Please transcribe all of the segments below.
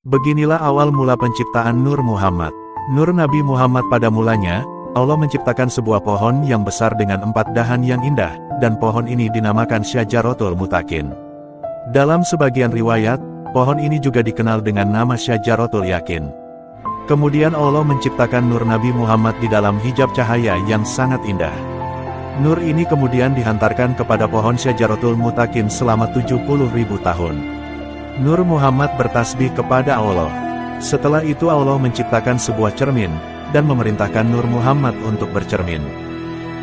Beginilah awal mula penciptaan Nur Muhammad. Nur Nabi Muhammad pada mulanya, Allah menciptakan sebuah pohon yang besar dengan 4 dahan yang indah, dan pohon ini dinamakan Syajaratul Mutakin. Dalam sebagian riwayat, pohon ini juga dikenal dengan nama Syajaratul Yakin. Kemudian Allah menciptakan Nur Nabi Muhammad di dalam hijab cahaya yang sangat indah. Nur ini kemudian dihantarkan kepada pohon Syajaratul Mutakin selama 70.000 tahun. Nur Muhammad bertasbih kepada Allah. Setelah itu Allah menciptakan sebuah cermin, dan memerintahkan Nur Muhammad untuk bercermin.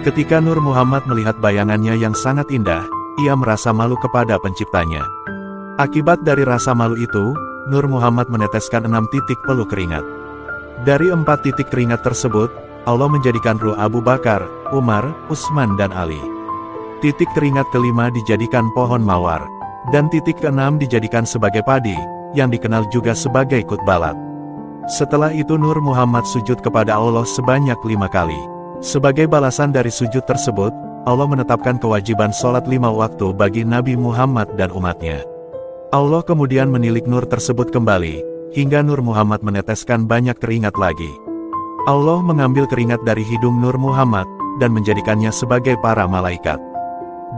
Ketika Nur Muhammad melihat bayangannya yang sangat indah, ia merasa malu kepada penciptanya. Akibat dari rasa malu itu, Nur Muhammad meneteskan 6 titik peluh keringat. Dari 4 titik keringat tersebut, Allah menjadikan ruh Abu Bakar, Umar, Utsman dan Ali. Titik keringat kelima dijadikan pohon mawar. Dan titik ke-6 dijadikan sebagai padi, yang dikenal juga sebagai kutbalat. Setelah itu Nur Muhammad sujud kepada Allah sebanyak 5 kali. Sebagai balasan dari sujud tersebut, Allah menetapkan kewajiban sholat 5 waktu bagi Nabi Muhammad dan umatnya. Allah kemudian menilik nur tersebut kembali, hingga Nur Muhammad meneteskan banyak keringat lagi. Allah mengambil keringat dari hidung Nur Muhammad, dan menjadikannya sebagai para malaikat.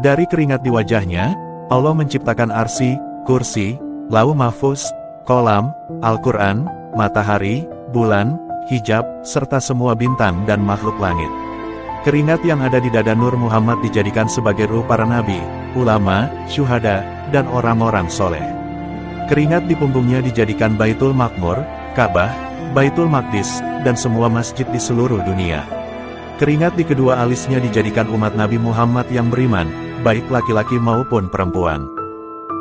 Dari keringat di wajahnya, Allah menciptakan arsy, kursi, lauh mahfuz, kolam, Al-Quran, matahari, bulan, hijab, serta semua bintang dan makhluk langit. Keringat yang ada di dada Nur Muhammad dijadikan sebagai ruh para nabi, ulama, syuhada, dan orang-orang soleh. Keringat di punggungnya dijadikan Baitul Makmur, Ka'bah, Baitul Maqdis, dan semua masjid di seluruh dunia. Keringat di kedua alisnya dijadikan umat Nabi Muhammad yang beriman, baik laki-laki maupun perempuan.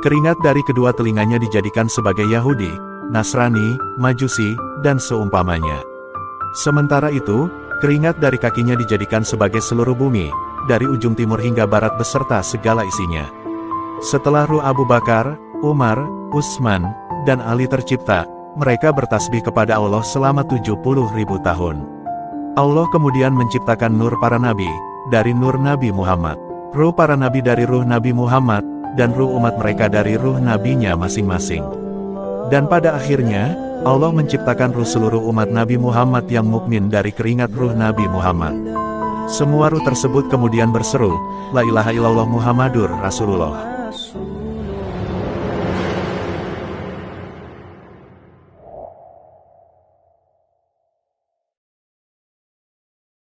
Keringat dari kedua telinganya dijadikan sebagai Yahudi, Nasrani, Majusi, dan seumpamanya. Sementara itu, keringat dari kakinya dijadikan sebagai seluruh bumi, dari ujung timur hingga barat beserta segala isinya. Setelah ruh Abu Bakar, Umar, Utsman, dan Ali tercipta, mereka bertasbih kepada Allah selama 70.000 tahun. Allah kemudian menciptakan nur para nabi, dari nur Nabi Muhammad. Ruh para nabi dari ruh Nabi Muhammad, dan ruh umat mereka dari ruh nabinya masing-masing. Dan pada akhirnya, Allah menciptakan ruh seluruh umat Nabi Muhammad yang mukmin dari keringat ruh Nabi Muhammad. Semua ruh tersebut kemudian berseru, La ilaha illallah Muhammadur Rasulullah.